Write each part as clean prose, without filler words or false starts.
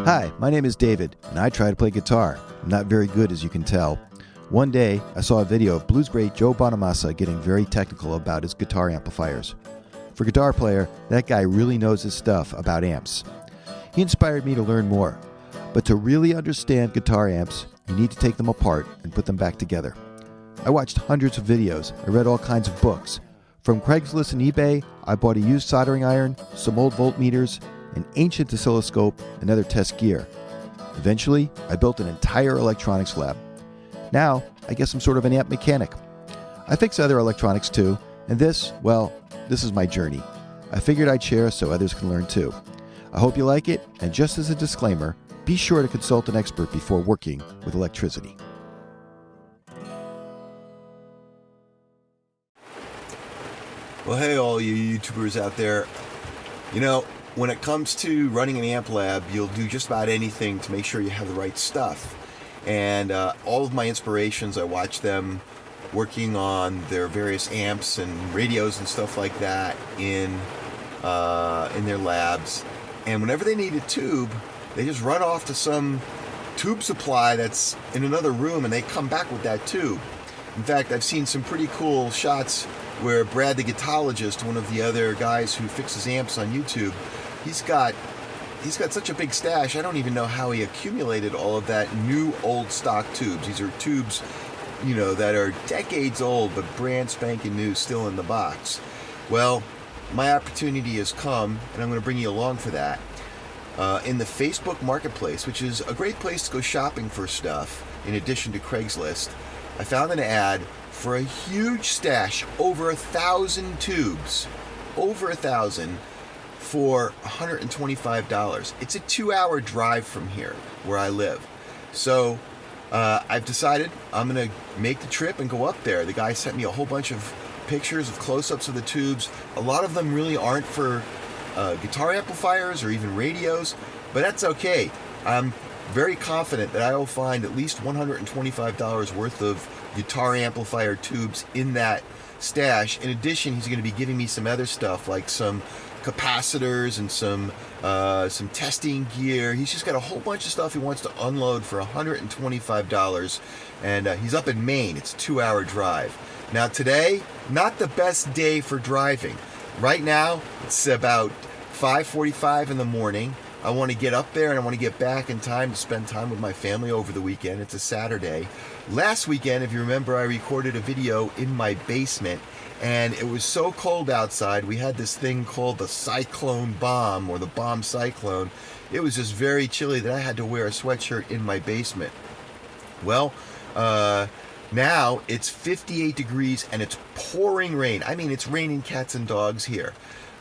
Hi, my name is David, and I try to play guitar. I'm not very good, as you can tell. One day, I saw a video of blues great Joe Bonamassa getting very technical about his guitar amplifiers. For a guitar player, that guy really knows his stuff about amps. He inspired me to learn more. But to really understand guitar amps, you need to take them apart and put them back together. I watched hundreds of videos. I read all kinds of books. From Craigslist and eBay, I bought a used soldering iron, some old voltmeters, an ancient oscilloscope, and other test gear. Eventually, I built an entire electronics lab. Now, I guess I'm sort of an amp mechanic. I fix other electronics too, and this is my journey. I figured I'd share so others can learn too. I hope you like it, and just as a disclaimer, be sure to consult an expert before working with electricity. Well, hey, all you YouTubers out there. You know, when it comes to running an amp lab, you'll do just about anything to make sure you have the right stuff. And all of my inspirations, I watch them working on their various amps and radios and stuff like that in their labs. And whenever they need a tube, they just run off to some tube supply that's in another room, and they come back with that tube. In fact, I've seen some pretty cool shots where Brad the Guitologist, one of the other guys who fixes amps on YouTube, he's got such a big stash, I don't even know how he accumulated all of that new old stock tubes. These are tubes, you know, that are decades old, but brand spanking new, still in the box. Well, my opportunity has come, and I'm going to bring you along for that. In the Facebook Marketplace, which is a great place to go shopping for stuff, in addition to Craigslist, I found an ad for a huge stash, over 1,000 tubes, over 1,000, for $125. It's a 2-hour drive from here, where I live. So I've decided I'm going to make the trip and go up there. The guy sent me a whole bunch of pictures of close-ups of the tubes. A lot of them really aren't for guitar amplifiers or even radios, but that's okay. I'm very confident that I will find at least $125 worth of guitar amplifier tubes in that stash. In addition, he's going to be giving me some other stuff like some capacitors and some testing gear. He's just got a whole bunch of stuff he wants to unload for $125, and he's up in Maine. It's a 2-hour drive. Now today, not the best day for driving. Right now, it's about 5:45 in the morning. I want to get up there and I want to get back in time to spend time with my family over the weekend. It's a Saturday. Last weekend, if you remember, I recorded a video in my basement, and it was so cold outside. We had this thing called the cyclone bomb, or the bomb cyclone. It was just very chilly that I had to wear a sweatshirt in my basement. Well, now it's 58 degrees and it's pouring rain. I mean, it's raining cats and dogs here.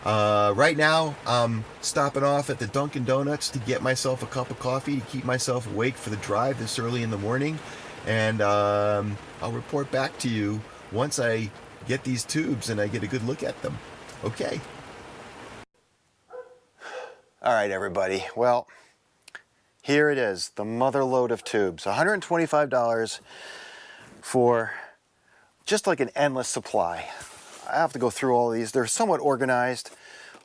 Right now, I'm stopping off at the Dunkin' Donuts to get myself a cup of coffee to keep myself awake for the drive this early in the morning. And I'll report back to you once I get these tubes and I get a good look at them. Okay. All right, everybody. Well, here it is, the Motherload of tubes. $125 for just like an endless supply. I have to go through all of these. They're somewhat organized.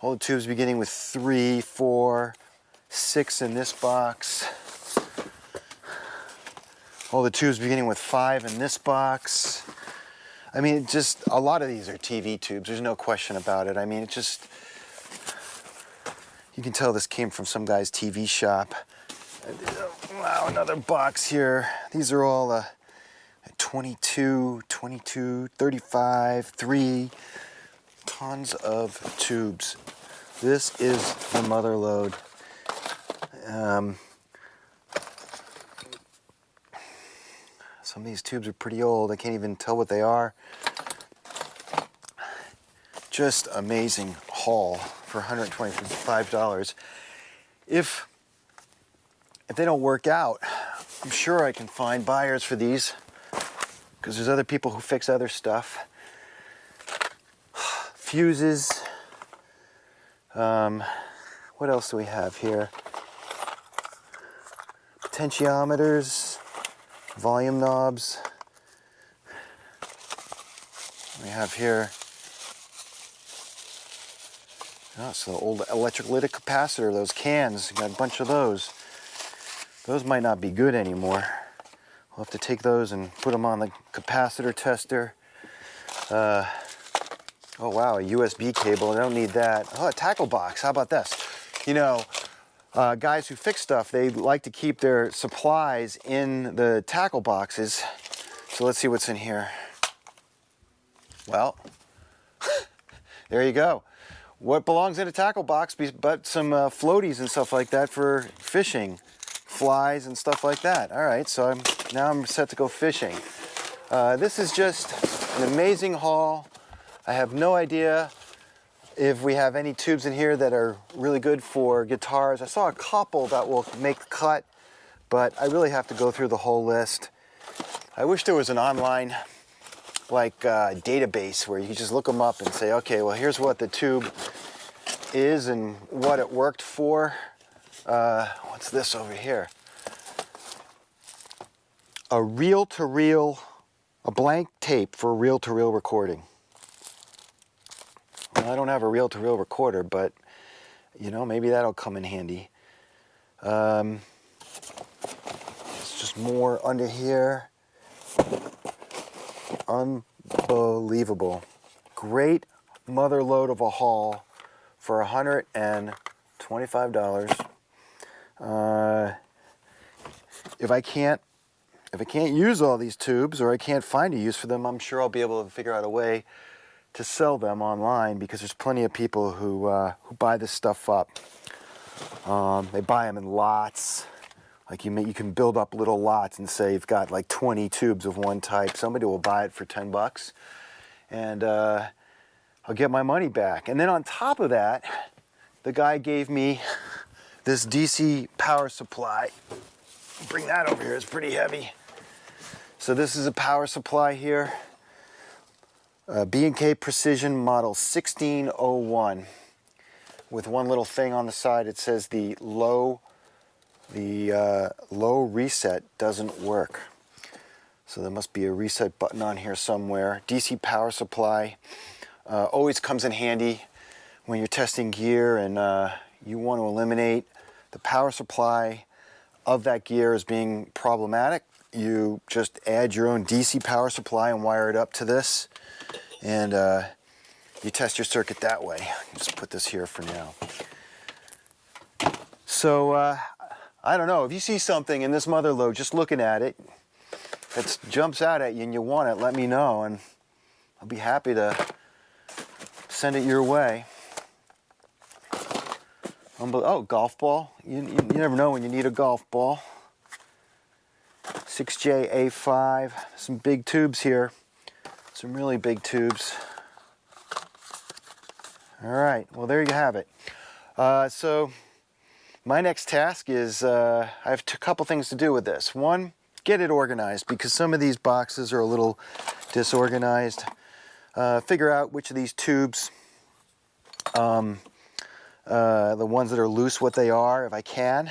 All the tubes beginning with 3, 4, 6 in this box. All the tubes beginning with 5 in this box. I mean, just a lot of these are TV tubes. There's no question about it. I mean, it just, you can tell this came from some guy's TV shop. Wow, another box here. These are all 22, 35, 3. Tons of tubes. This is the Motherload. Some of these tubes are pretty old. I can't even tell what they are. Just amazing haul for $125. If they don't work out, I'm sure I can find buyers for these, because there's other people who fix other stuff. Fuses. What else do we have here? Potentiometers, volume knobs. We have here, oh, so old electrolytic capacitor, those cans, got a bunch of those. Those might not be good anymore. We'll have to take those and put them on the capacitor tester. Oh wow, a USB cable, I don't need that. Oh, a tackle box, how about this? You know, guys who fix stuff, they like to keep their supplies in the tackle boxes. So let's see what's in here. Well, there you go. What belongs in a tackle box but some floaties and stuff like that for fishing, flies and stuff like that. All right, so now I'm set to go fishing. This is just an amazing haul. I have no idea if we have any tubes in here that are really good for guitars. I saw a couple that will make the cut, but I really have to go through the whole list. I wish there was an online database where you could just look them up and say, okay, well, here's what the tube is and what it worked for. What's this over here? A blank tape for reel-to-reel recording. Well, I don't have a reel-to-reel recorder, but you know, maybe that'll come in handy. It's just more under here. Unbelievable. Great Motherload of a haul for $125. If I can't use all these tubes, or I can't find a use for them, I'm sure I'll be able to figure out a way to sell them online, because there's plenty of people who buy this stuff up. They buy them in lots. Like you can build up little lots and say you've got like 20 tubes of one type. Somebody will buy it for 10 bucks, and I'll get my money back. And then on top of that, the guy gave me this DC power supply. Bring that over here, it's pretty heavy. So this is a power supply here. B&K Precision model 1601. With one little thing on the side, it says the low reset doesn't work. So there must be a reset button on here somewhere. DC power supply always comes in handy when you're testing gear and you want to eliminate the power supply of that gear as being problematic. You just add your own DC power supply and wire it up to this, and you test your circuit that way. Just put this here for now. So I don't know, if you see something in this Motherload, just looking at it, that jumps out at you and you want it, let me know, and I'll be happy to send it your way. Oh, golf ball. You never know when you need a golf ball. 6J-A5, some big tubes here. Some really big tubes. All right, well, there you have it. So my next task is, I have a couple things to do with this. One, get it organized, because some of these boxes are a little disorganized. Figure out which of these tubes, the ones that are loose, what they are, if I can.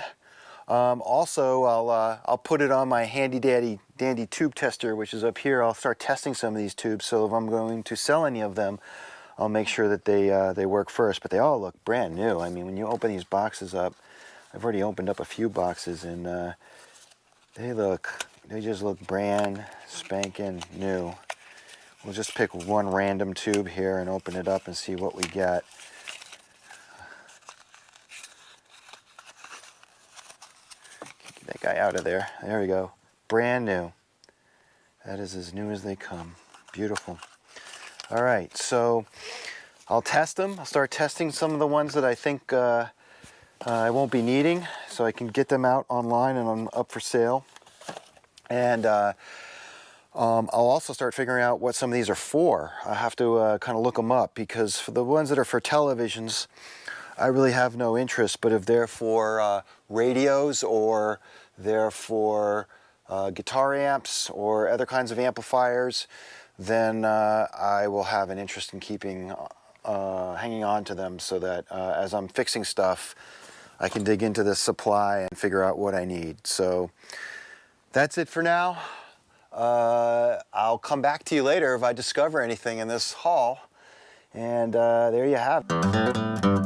Also, I'll put it on my handy dandy tube tester, which is up here. I'll start testing some of these tubes, so if I'm going to sell any of them, I'll make sure that they work first. But they all look brand new. I mean, when you open these boxes up, I've already opened up a few boxes, and they just look brand spanking new. We'll just pick one random tube here and open it up and see what we get. Get that guy out of there. There we go. Brand new. That is as new as they come. Beautiful. All right, so I'll test them. I'll start testing some of the ones that I think I won't be needing, so I can get them out online and up for sale. And I'll also start figuring out what some of these are for. I have to kind of look them up, because for the ones that are for televisions, I really have no interest. But if they're for radios, or they're for guitar amps or other kinds of amplifiers, then I will have an interest in keeping, hanging on to them, so that as I'm fixing stuff, I can dig into this supply and figure out what I need. So that's it for now. I'll come back to you later if I discover anything in this haul. And there you have it.